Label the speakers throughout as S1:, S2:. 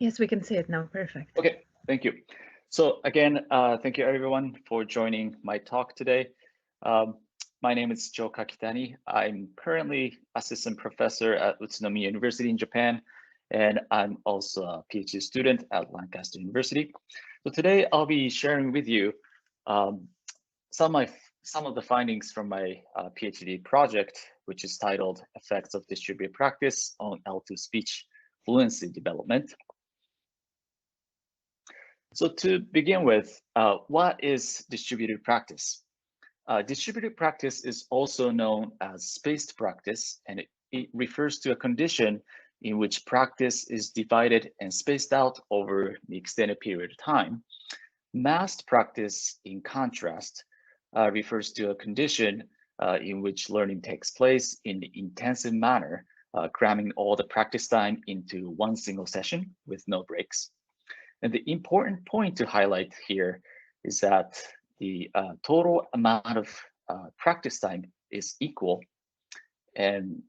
S1: Yes, we can see it now. Perfect.
S2: Okay, thank you. So again, thank you everyone for joining my talk today. Um, my name is Joe Kakitani. I'm currently assistant professor at Utsunomiya University in Japan, and I'm also a PhD student at Lancaster University. So today I'll be sharing with you um, some of the findings from my PhD project, which is titled Effects of Distributed Practice on L2 Speech Fluency Development. So to begin with, what is distributed practice? Distributed practice is also known as spaced practice, and it refers to a condition in which practice is divided and spaced out over an extended period of time. Massed practice, in contrast, refers to a condition in which learning takes place in an intensive manner, cramming all the practice time into one single session with no breaks. And the important point to highlight here is that the total amount of practice time is equal. And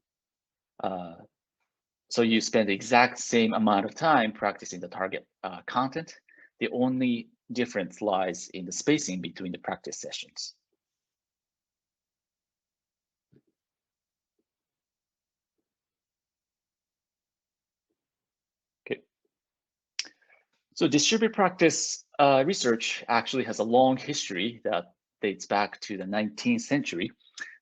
S2: so you spend the exact same amount of time practicing the target content. The only difference lies in the spacing between the practice sessions. Okay. So distributed practice research actually has a long history that dates back to the 19th century.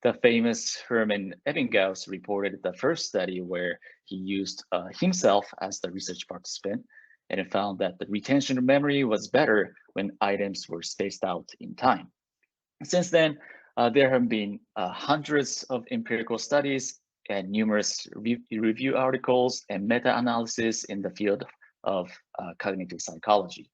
S2: The famous Hermann Ebbinghaus reported the first study where he used himself as the research participant, and it found that the retention of memory was better when items were spaced out in time. Since then, there have been hundreds of empirical studies and numerous review articles and meta-analysis in the field of cognitive psychology.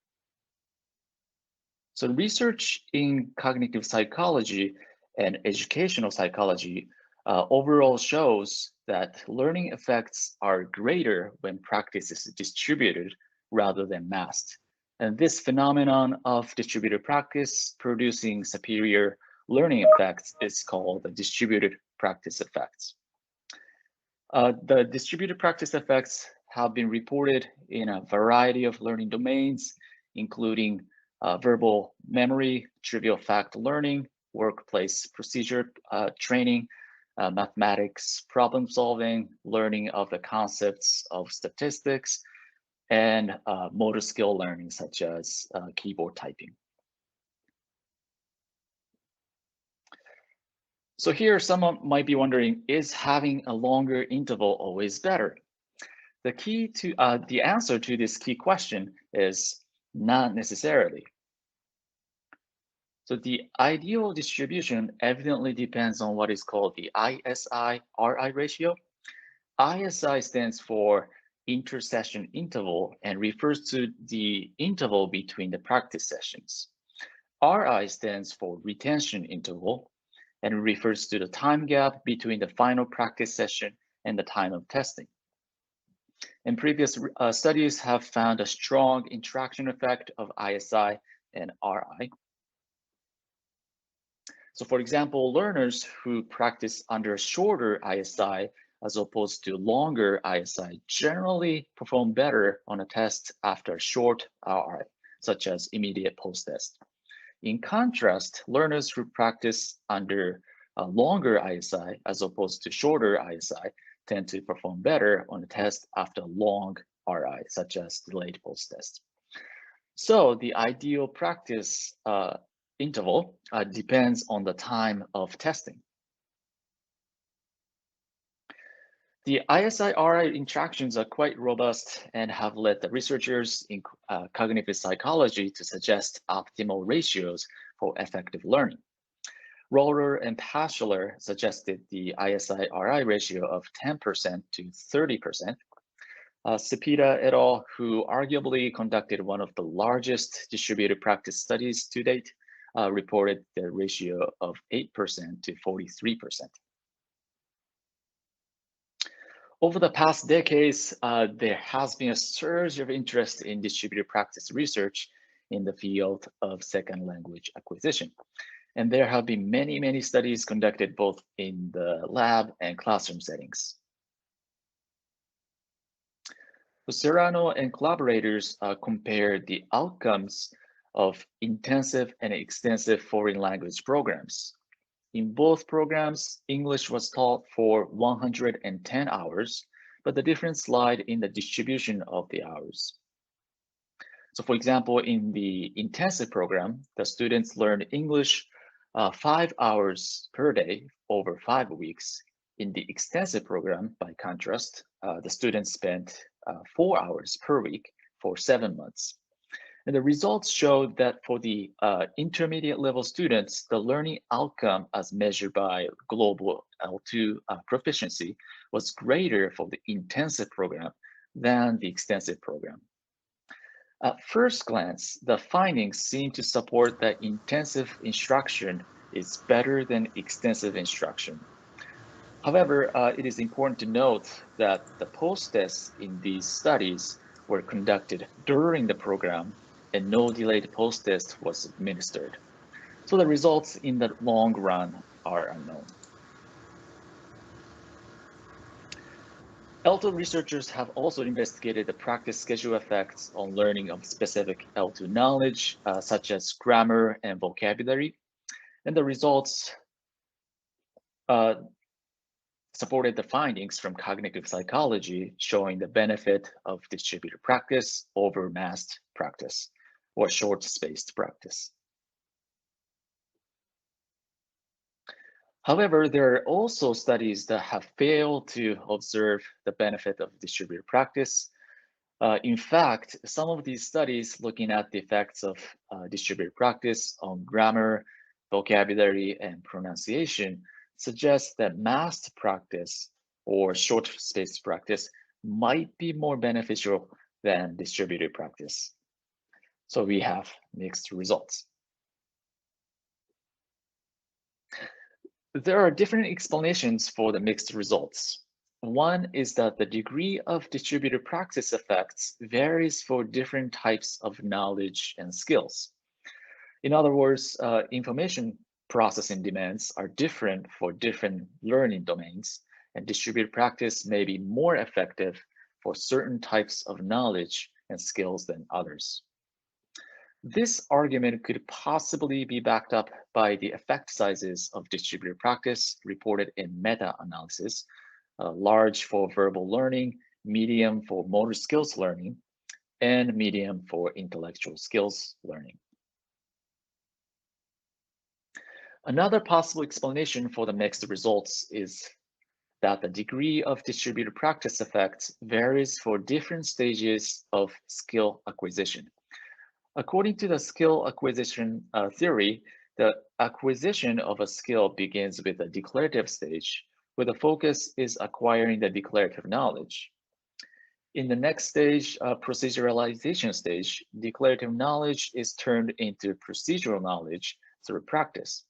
S2: So research in cognitive psychology and educational psychology overall shows that learning effects are greater when practice is distributed rather than massed. And this phenomenon of distributed practice producing superior learning effects is called the distributed practice effects. The distributed practice effects have been reported in a variety of learning domains, including verbal memory, trivial fact learning, workplace procedure training, mathematics, problem solving, learning of the concepts of statistics, and motor skill learning, such as keyboard typing. So here, someone might be wondering, is having a longer interval always better? The answer to this key question is not necessarily. So the ideal distribution evidently depends on what is called the ISI-RI ratio. ISI stands for intersession interval and refers to the interval between the practice sessions. RI stands for retention interval and refers to the time gap between the final practice session and the time of testing. And previous studies have found a strong interaction effect of ISI and RI. So for example, learners who practice under shorter ISI as opposed to longer ISI generally perform better on a test after a short RI, such as immediate post-test. In contrast, learners who practice under a longer ISI as opposed to shorter ISI tend to perform better on a test after long RI, such as delayed post-test. So the ideal practice interval depends on the time of testing. The ISI-RI interactions are quite robust and have led the researchers in cognitive psychology to suggest optimal ratios for effective learning. Roller and Paschler suggested the ISI-RI ratio of 10% to 30%. Cepeda et al., who arguably conducted one of the largest distributed practice studies to date, reported the ratio of 8% to 43%. Over the past decades, there has been a surge of interest in distributed practice research in the field of second language acquisition. And there have been many, many studies conducted both in the lab and classroom settings. So Serrano and collaborators compared the outcomes of intensive and extensive foreign language programs. In both programs, English was taught for 110 hours, but the difference lied in the distribution of the hours. So for example, in the intensive program, the students learned English 5 hours per day over 5 weeks. In the extensive program, by contrast, the students spent 4 hours per week for 7 months. And the results showed that for the intermediate level students, the learning outcome as measured by global L2 proficiency was greater for the intensive program than the extensive program. At first glance, the findings seem to support that intensive instruction is better than extensive instruction. However, it is important to note that the post-tests in these studies were conducted during the program and no delayed post-test was administered. So the results in the long run are unknown. L2 researchers have also investigated the practice schedule effects on learning of specific L2 knowledge, such as grammar and vocabulary. And the results supported the findings from cognitive psychology showing the benefit of distributed practice over massed practice or short-spaced practice. However, there are also studies that have failed to observe the benefit of distributed practice. In fact, some of these studies looking at the effects of distributed practice on grammar, vocabulary, and pronunciation suggest that massed practice or short-spaced practice might be more beneficial than distributed practice. So we have mixed results. There are different explanations for the mixed results. One is that the degree of distributed practice effects varies for different types of knowledge and skills. In other words, information processing demands are different for different learning domains, and distributed practice may be more effective for certain types of knowledge and skills than others. This argument could possibly be backed up by the effect sizes of distributed practice reported in meta-analysis, large for verbal learning, medium for motor skills learning, and medium for intellectual skills learning. Another possible explanation for the mixed results is that the degree of distributed practice effects varies for different stages of skill acquisition. According to the skill acquisition theory, the acquisition of a skill begins with a declarative stage, where the focus is acquiring the declarative knowledge. In the next stage, proceduralization stage, declarative knowledge is turned into procedural knowledge through practice.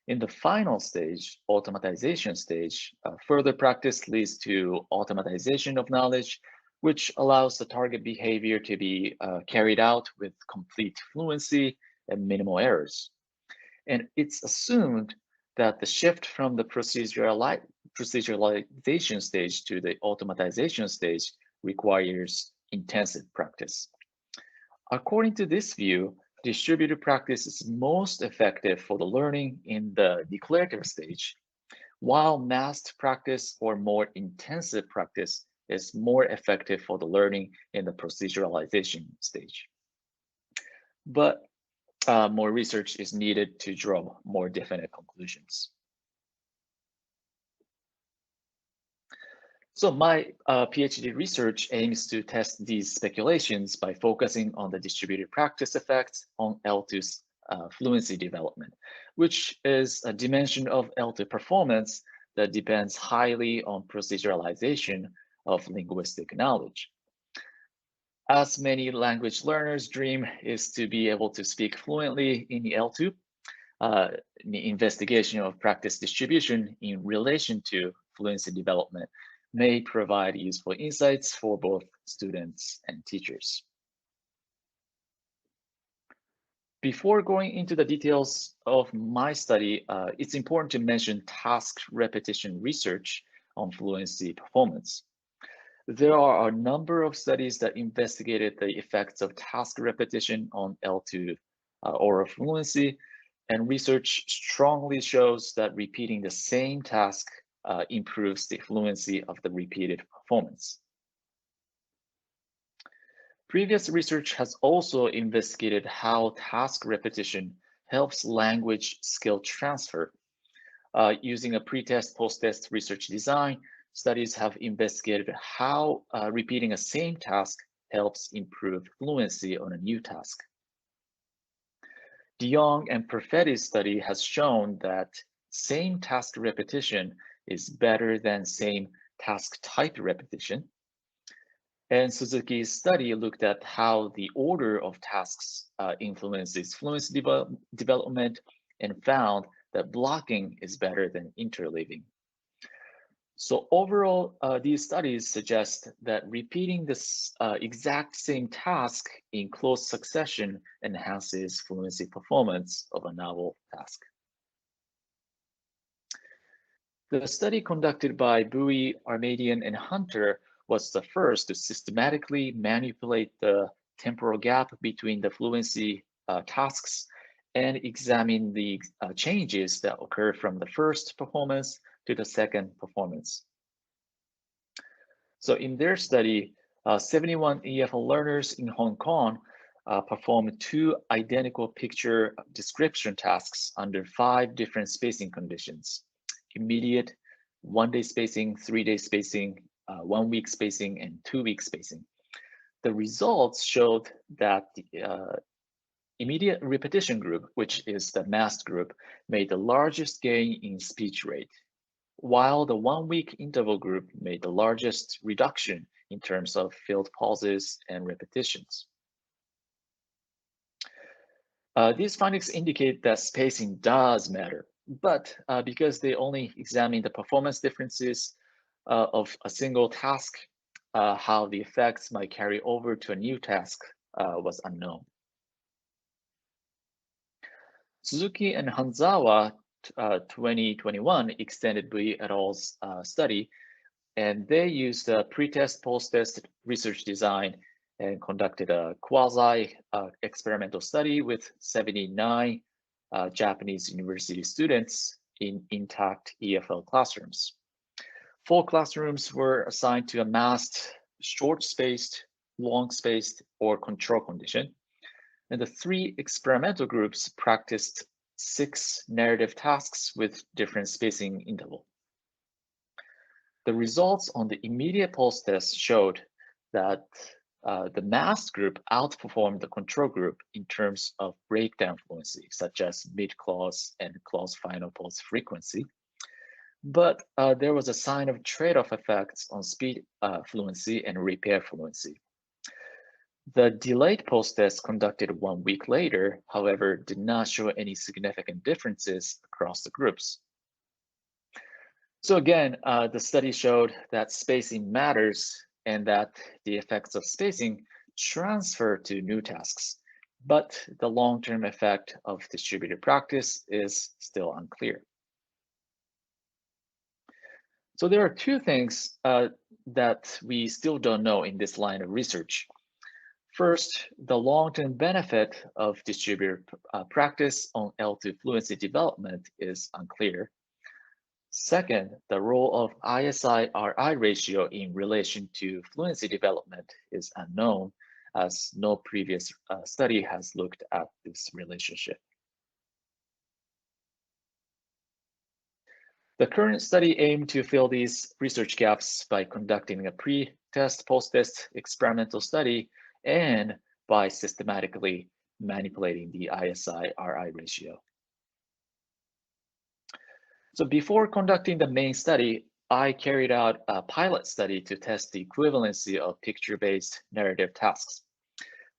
S2: In the final stage, automatization stage, further practice leads to automatization of knowledge, which allows the target behavior to be carried out with complete fluency and minimal errors. And it's assumed that the shift from the proceduralization stage to the automatization stage requires intensive practice. According to this view, distributed practice is most effective for the learning in the declarative stage, while massed practice or more intensive practice is more effective for the learning in the proceduralization stage. But more research is needed to draw more definite conclusions. So my PhD research aims to test these speculations by focusing on the distributed practice effects on L2's fluency development, which is a dimension of L2 performance that depends highly on proceduralization of linguistic knowledge. As many language learners dream is to be able to speak fluently in the L2, the investigation of practice distribution in relation to fluency development may provide useful insights for both students and teachers. Before going into the details of my study, it's important to mention task repetition research on fluency performance. There are a number of studies that investigated the effects of task repetition on L2 oral fluency, and research strongly shows that repeating the same task improves the fluency of the repeated performance. Previous research has also investigated how task repetition helps language skill transfer. Using a pre-test, post-test research design, studies have investigated how repeating a same task helps improve fluency on a new task. De Jong and Perfetti's study has shown that same task repetition is better than same task type repetition. And Suzuki's study looked at how the order of tasks influences fluency development and found that blocking is better than interleaving. So overall, these studies suggest that repeating this exact same task in close succession enhances fluency performance of a novel task. The study conducted by Bowie, Armadian, and Hunter was the first to systematically manipulate the temporal gap between the fluency tasks and examine the changes that occur from the first performance to the second performance. So in their study, 71 EFL learners in Hong Kong performed 2 identical picture description tasks under 5 different spacing conditions: immediate, 1-day spacing, 3-day spacing, 1-week spacing, and 2-week spacing. The results showed that the immediate repetition group, which is the masked group, made the largest gain in speech rate, while the 1-week interval group made the largest reduction in terms of filled pauses and repetitions. These findings indicate that spacing does matter, but because they only examine the performance differences of a single task, how the effects might carry over to a new task was unknown. Suzuki and Hanzawa 2021 extended Bui et al.'s study, and they used a pre-test, post-test research design and conducted a quasi-experimental study with 79 Japanese university students in intact EFL classrooms. 4 classrooms were assigned to a masked, short-spaced, long-spaced, or control condition. And the 3 experimental groups practiced 6 narrative tasks with different spacing interval. The results on the immediate pulse test showed that the masked group outperformed the control group in terms of breakdown fluency, such as mid-clause and clause final pulse frequency. But there was a sign of trade-off effects on speed fluency and repair fluency. The delayed post-test conducted 1 week later, however, did not show any significant differences across the groups. So again, the study showed that spacing matters and that the effects of spacing transfer to new tasks, but the long-term effect of distributed practice is still unclear. So there are 2 things that we still don't know in this line of research. First, the long-term benefit of distributed practice on L2 fluency development is unclear. Second, the role of ISI-RI ratio in relation to fluency development is unknown, as no previous study has looked at this relationship. The current study aimed to fill these research gaps by conducting a pre-test, post-test experimental study and by systematically manipulating the ISI-RI ratio. So before conducting the main study, I carried out a pilot study to test the equivalency of picture-based narrative tasks.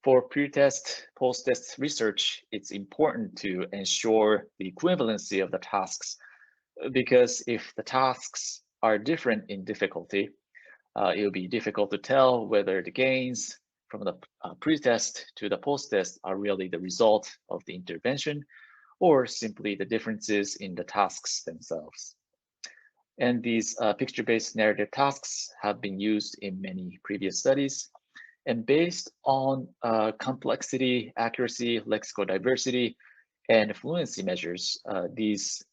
S2: For pre-test, post-test research, it's important to ensure the equivalency of the tasks, because if the tasks are different in difficulty, it will be difficult to tell whether the gains from the pre-test to the post-test are really the result of the intervention or simply the differences in the tasks themselves. And these picture-based narrative tasks have been used in many previous studies. And based on complexity, accuracy, lexical diversity, and fluency measures, these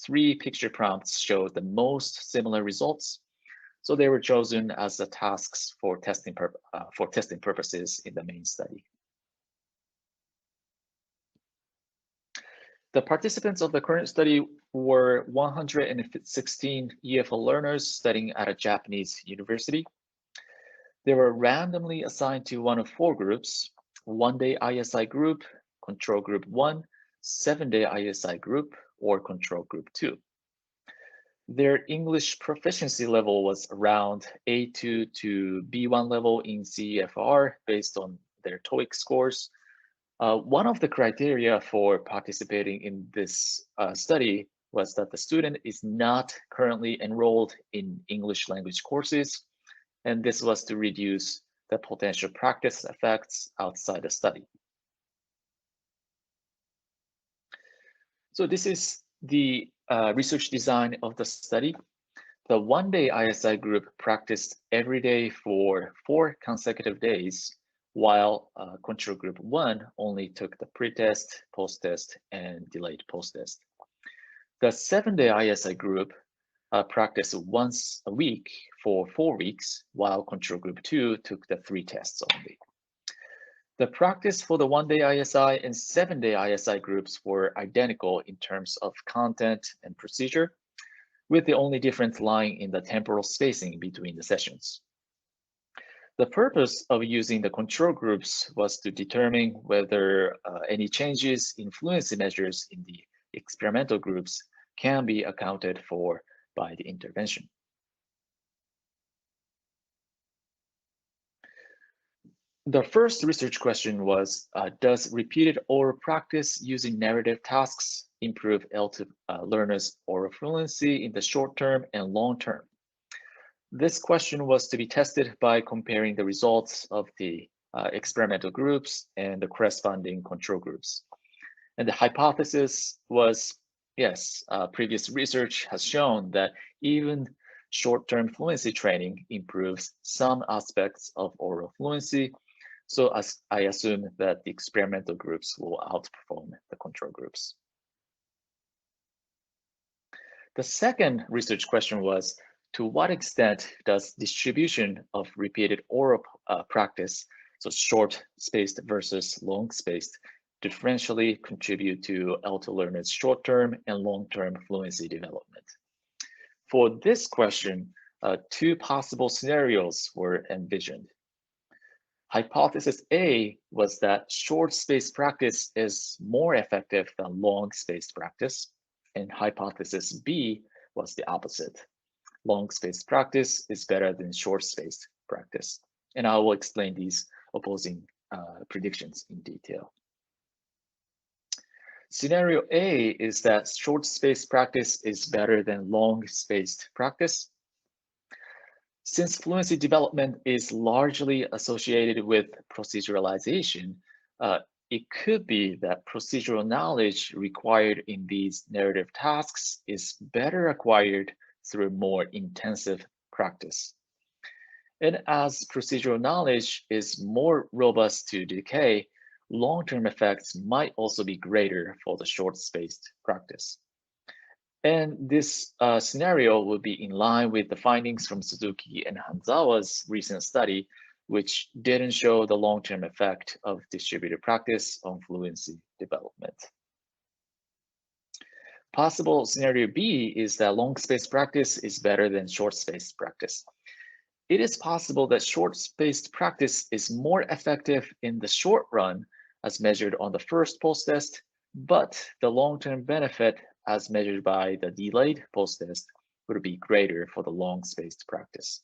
S2: three picture prompts show the most similar results. So they were chosen as the tasks for testing purposes in the main study. The participants of the current study were 116 EFL learners studying at a Japanese university. They were randomly assigned to one of four groups: one-day ISI group, control group 1, 7-day ISI group, or control group 2. Their English proficiency level was around A2 to B1 level in CEFR based on their TOEIC scores. One of the criteria for participating in this study was that the student is not currently enrolled in English language courses, and this was to reduce the potential practice effects outside the study. So this is the research design of the study. The one-day ISI group practiced every day for 4 consecutive days, while control group 1 only took the pre-test, post-test, and delayed post-test. The 7-day ISI group practiced once a week for 4 weeks, while control group 2 took the 3 tests only. The practice for the one-day ISI and 7-day ISI groups were identical in terms of content and procedure, with the only difference lying in the temporal spacing between the sessions. The purpose of using the control groups was to determine whether any changes in fluency measures in the experimental groups can be accounted for by the intervention. The first research question was, does repeated oral practice using narrative tasks improve L2 learners' oral fluency in the short term and long term? This question was to be tested by comparing the results of the experimental groups and the corresponding control groups. And the hypothesis was, yes, previous research has shown that even short-term fluency training improves some aspects of oral fluency. So as I assume that the experimental groups will outperform the control groups. The second research question was, to what extent does distribution of repeated oral practice, so short-spaced versus long-spaced, differentially contribute to L2 learners' short-term and long-term fluency development? For this question, 2 possible scenarios were envisioned. Hypothesis A was that short-spaced practice is more effective than long-spaced practice, and hypothesis B was the opposite. Long-spaced practice is better than short-spaced practice. And I will explain these opposing predictions in detail. Scenario A is that short-spaced practice is better than long-spaced practice. Since fluency development is largely associated with proceduralization, it could be that procedural knowledge required in these narrative tasks is better acquired through more intensive practice. And as procedural knowledge is more robust to decay, long-term effects might also be greater for the short-spaced practice. And this scenario would be in line with the findings from Suzuki and Hanzawa's recent study, which didn't show the long-term effect of distributed practice on fluency development. Possible scenario B is that long-spaced practice is better than short-spaced practice. It is possible that short-spaced practice is more effective in the short run as measured on the first post-test, but the long-term benefit as measured by the delayed post-test would be greater for the long-spaced practice.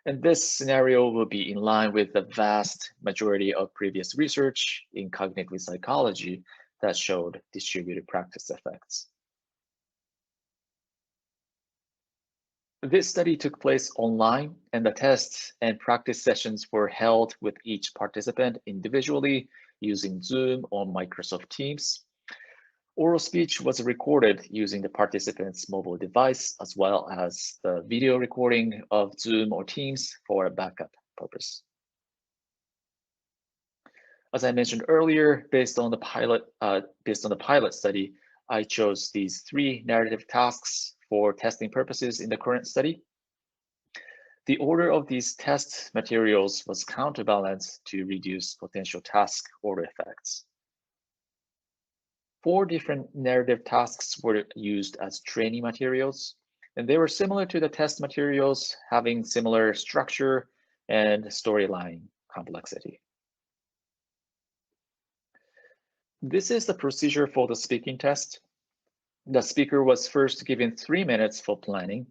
S2: And this scenario will be in line with the vast majority of previous research in cognitive psychology that showed distributed practice effects. This study took place online, and the tests and practice sessions were held with each participant individually using Zoom or Microsoft Teams. Oral speech was recorded using the participant's mobile device as well as the video recording of Zoom or Teams for a backup purpose. As I mentioned earlier, based on the pilot study, I chose these 3 narrative tasks for testing purposes in the current study. The order of these test materials was counterbalanced to reduce potential task order effects. 4 different narrative tasks were used as training materials, and they were similar to the test materials, having similar structure and storyline complexity. This is the procedure for the speaking test. The speaker was first given 3 minutes for planning.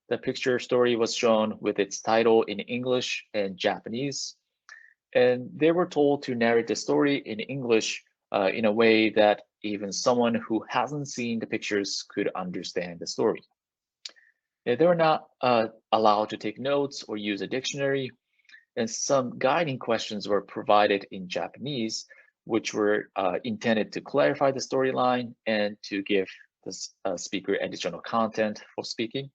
S2: The picture story was shown with its title in English and Japanese, and they were told to narrate the story in English in a way that even someone who hasn't seen the pictures could understand the story. They were not allowed to take notes or use a dictionary, and some guiding questions were provided in Japanese, which were intended to clarify the storyline and to give the speaker additional content for speaking.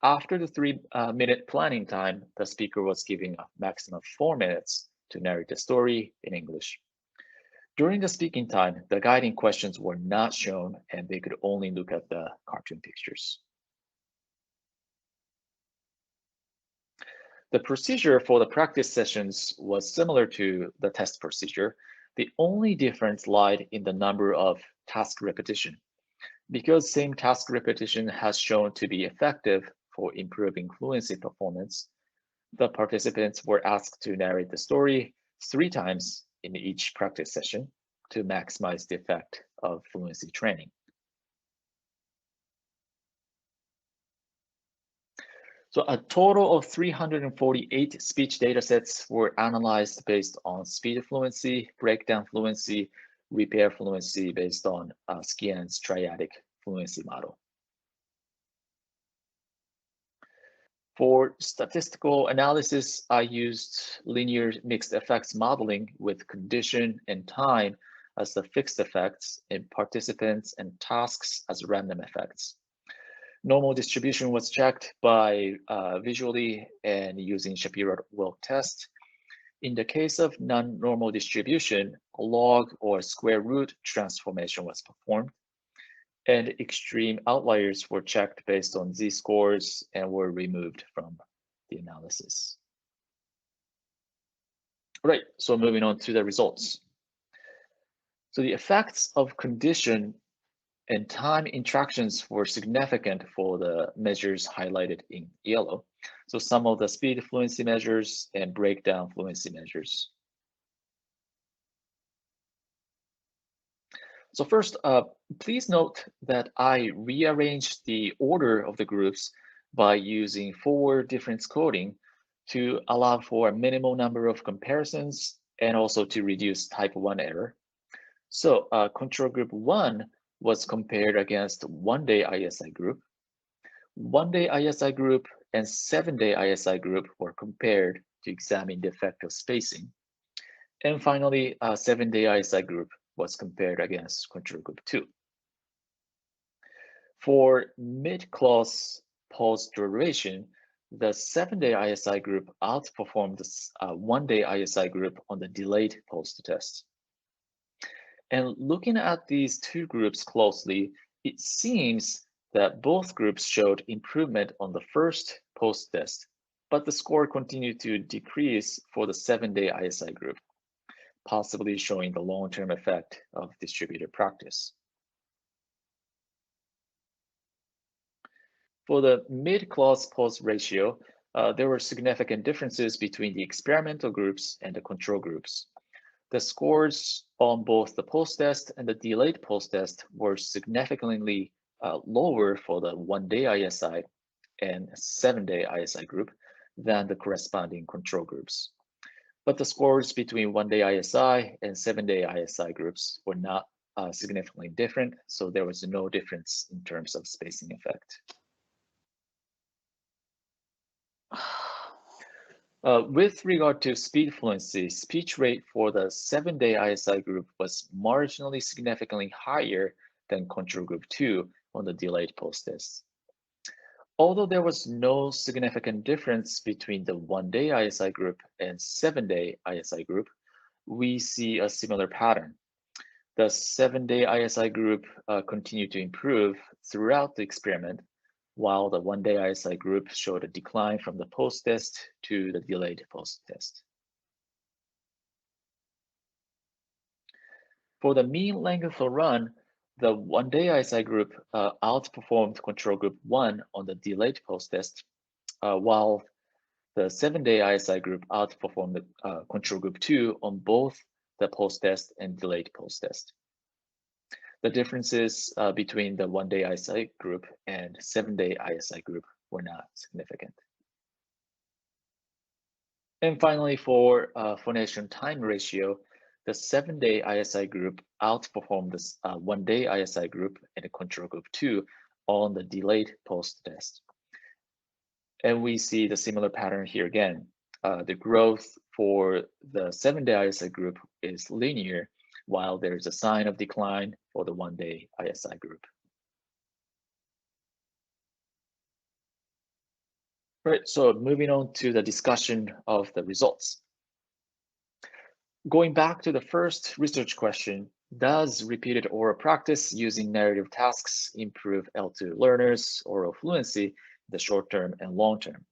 S2: After the 3-minute planning time, the speaker was given a maximum of 4 minutes to narrate the story in English. During the speaking time, the guiding questions were not shown and they could only look at the cartoon pictures. The procedure for the practice sessions was similar to the test procedure. The only difference lied in the number of task repetition. Because same task repetition has shown to be effective for improving fluency performance, the participants were asked to narrate the story 3 times in each practice session to maximize the effect of fluency training. So a total of 348 speech datasets were analyzed based on speed fluency, breakdown fluency, repair fluency based on Skian's triadic fluency model. For statistical analysis, I used linear mixed effects modeling with condition and time as the fixed effects and participants and tasks as random effects. Normal distribution was checked by visually and using Shapiro-Wilk test. In the case of non-normal distribution, a log or square root transformation was performed, and extreme outliers were checked based on z-scores and were removed from the analysis. All right, so moving on to the results. So the effects of condition and time interactions were significant for the measures highlighted in yellow. So some of the speed fluency measures and breakdown fluency measures. So first, please note that I rearranged the order of the groups by using forward difference coding to allow for a minimal number of comparisons and also to reduce type 1 error. So control group 1 was compared against 1-day ISI group. 1-day ISI group and 7-day ISI group were compared to examine the effect of spacing. And finally, 7-day ISI group was compared against control group 2. For mid-clause pause duration, the 7-day ISI group outperformed the 1-day ISI group on the delayed post test. And looking at these 2 groups closely, it seems that both groups showed improvement on the first post test, but the score continued to decrease for the 7-day ISI group, possibly showing the long-term effect of distributed practice. For the mid-clause pause ratio, there were significant differences between the experimental groups and the control groups. The scores on both the post-test and the delayed post-test were significantly lower for the 1-day ISI and 7-day ISI group than the corresponding control groups. But the scores between 1-day ISI and 7-day ISI groups were not significantly different, so there was no difference in terms of spacing effect. With regard to speed fluency, speech rate for the 7-day ISI group was marginally significantly higher than control group 2 on the delayed post-test. Although there was no significant difference between the 1-day ISI group and 7-day ISI group, we see a similar pattern. The 7-day ISI group continued to improve throughout the experiment, while the 1-day ISI group showed a decline from the post-test to the delayed post-test. For the mean length of run, the 1-day ISI group outperformed control group 1 on the delayed post-test, while the 7-day ISI group outperformed the control group 2 on both the post-test and delayed post-test. The differences between the 1-day ISI group and 7-day ISI group were not significant. And finally, for phonation time ratio, the 7-day ISI group outperformed the 1-day ISI group and the control group 2 on the delayed post-test. And we see the similar pattern here again. The growth for the 7-day ISI group is linear, while there's a sign of decline for the 1-day ISI group. Right, so moving on to the discussion of the results. Going back to the first research question, does repeated oral practice using narrative tasks improve L2 learners' oral fluency in the short term and long term?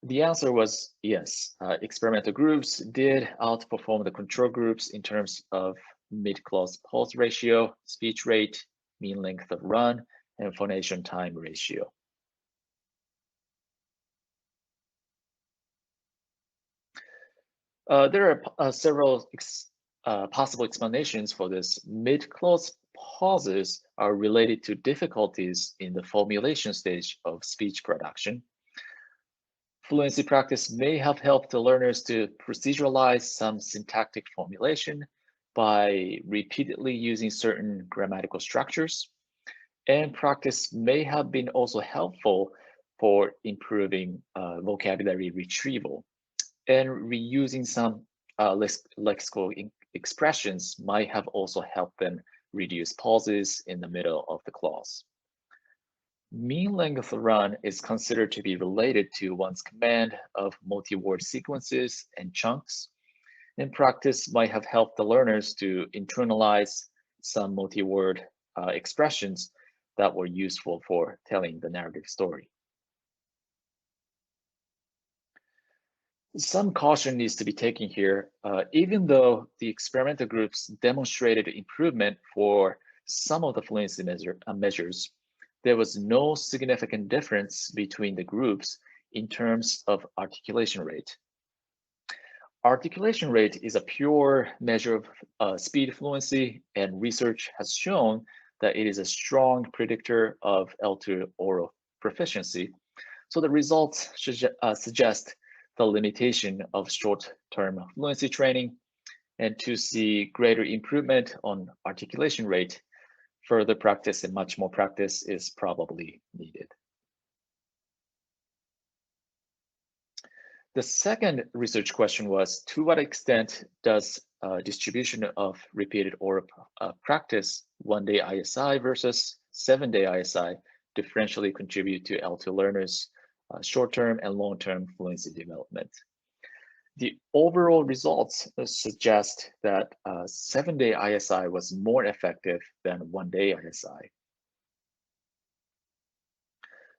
S2: The answer was yes. Experimental groups did outperform the control groups in terms of mid-clause pulse ratio, speech rate, mean length of run, and phonation time ratio. There are several possible explanations for this. Mid-clause pauses are related to difficulties in the formulation stage of speech production. Fluency practice may have helped the learners to proceduralize some syntactic formulation by repeatedly using certain grammatical structures. And practice may have been also helpful for improving vocabulary retrieval. And reusing some lexical expressions might have also helped them reduce pauses in the middle of the clause. Mean length of run is considered to be related to one's command of multi-word sequences and chunks, and practice might have helped the learners to internalize some multi-word expressions that were useful for telling the narrative story. Some caution needs to be taken here. Even though the experimental groups demonstrated improvement for some of the fluency measures, there was no significant difference between the groups in terms of articulation rate. Articulation rate is a pure measure of speed fluency, and research has shown that it is a strong predictor of L2 oral proficiency. So the results suggest the limitation of short-term fluency training, and to see greater improvement on articulation rate, further practice and much more practice is probably needed. The second research question was, to what extent does distribution of repeated oral practice 1-day ISI versus 7-day ISI differentially contribute to L2 learners' short-term and long-term fluency development? The overall results suggest that 7-day ISI was more effective than 1-day ISI.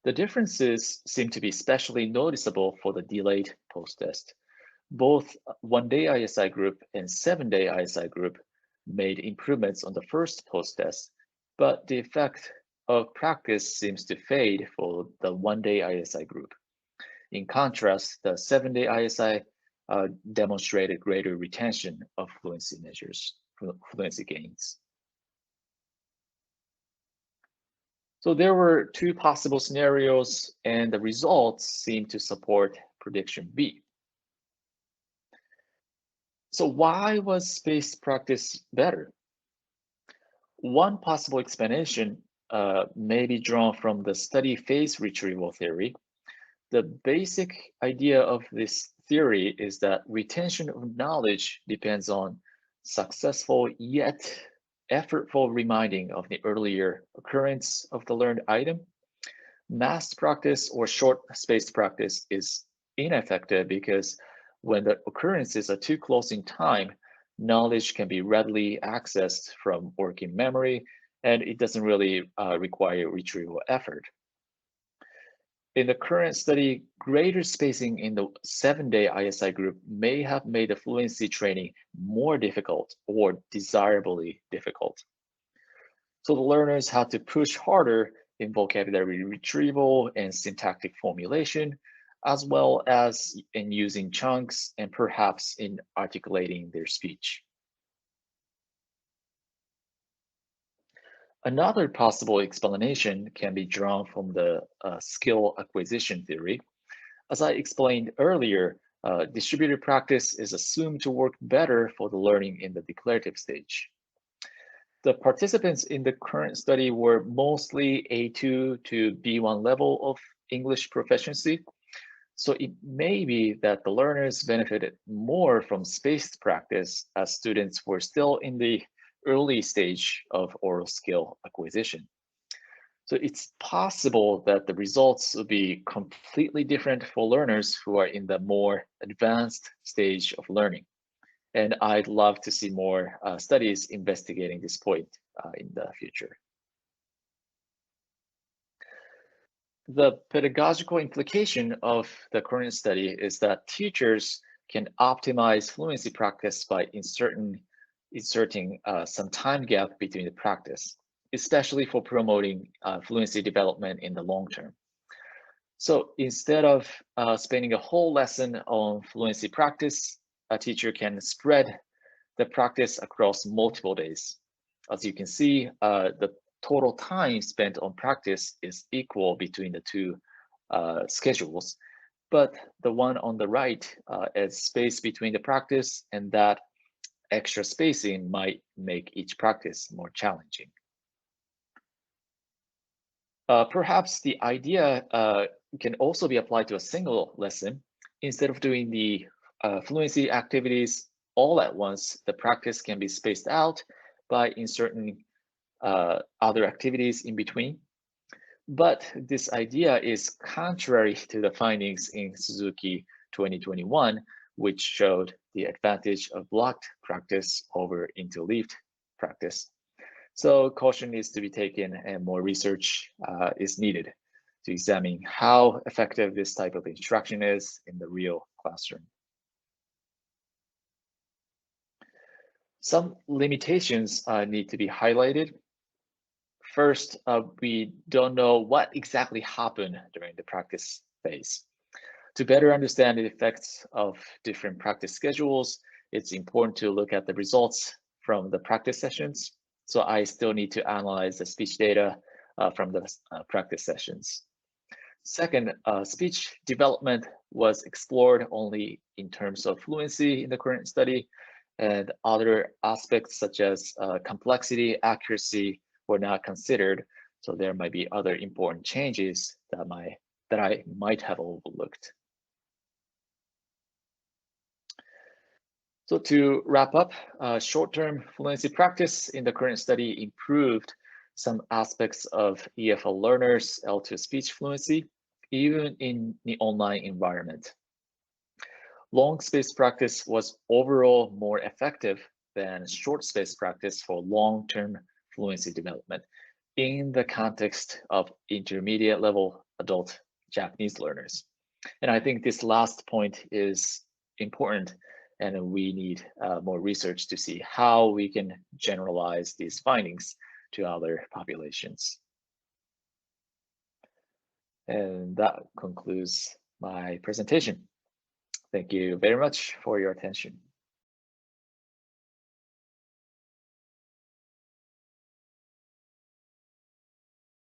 S2: The differences seem to be especially noticeable for the delayed post-test. Both 1-day ISI group and 7-day ISI group made improvements on the first post-test, but the effect of practice seems to fade for the 1-day ISI group. In contrast, the 7-day ISI demonstrated greater retention of fluency measures, fluency gains. So there were two possible scenarios, and the results seem to support prediction B. So why was spaced practice better? One possible explanation may be drawn from the study phase retrieval theory. The basic idea of this theory is that retention of knowledge depends on successful yet effortful reminding of the earlier occurrence of the learned item. Mass practice or short spaced practice is ineffective because when the occurrences are too close in time, knowledge can be readily accessed from working memory, and it doesn't really require retrieval effort. In the current study, greater spacing in the 7-day ISI group may have made the fluency training more difficult or desirably difficult. So the learners had to push harder in vocabulary retrieval and syntactic formulation, as well as in using chunks and perhaps in articulating their speech. Another possible explanation can be drawn from the skill acquisition theory. As I explained earlier, distributed practice is assumed to work better for the learning in the declarative stage. The participants in the current study were mostly A2 to B1 level of English proficiency. So it may be that the learners benefited more from spaced practice as students were still in the early stage of oral skill acquisition. So it's possible that the results will be completely different for learners who are in the more advanced stage of learning. And I'd love to see more studies investigating this point in the future. The pedagogical implication of the current study is that teachers can optimize fluency practice by inserting some time gap between the practice, especially for promoting fluency development in the long term. So instead of spending a whole lesson on fluency practice, a teacher can spread the practice across multiple days. As you can see, the total time spent on practice is equal between the two schedules, but the one on the right is space between the practice, and that extra spacing might make each practice more challenging. Perhaps the idea can also be applied to a single lesson. Instead of doing the fluency activities all at once, the practice can be spaced out by inserting other activities in between. But this idea is contrary to the findings in Suzuki 2021, which showed the advantage of blocked practice over interleaved practice. So caution needs to be taken and more research is needed to examine how effective this type of instruction is in the real classroom. Some limitations need to be highlighted. First, we don't know what exactly happened during the practice phase. To better understand the effects of different practice schedules, it's important to look at the results from the practice sessions. So I still need to analyze the speech data from the practice sessions. Second, speech development was explored only in terms of fluency in the current study, and other aspects such as complexity, accuracy were not considered. So there might be other important changes that I might have overlooked. So to wrap up, short-term fluency practice in the current study improved some aspects of EFL learners' L2 speech fluency, even in the online environment. Long space practice was overall more effective than short space practice for long-term fluency development in the context of intermediate level adult Japanese learners. And I think this last point is important, and we need more research to see how we can generalize these findings to other populations. And that concludes my presentation. Thank you very much for your attention.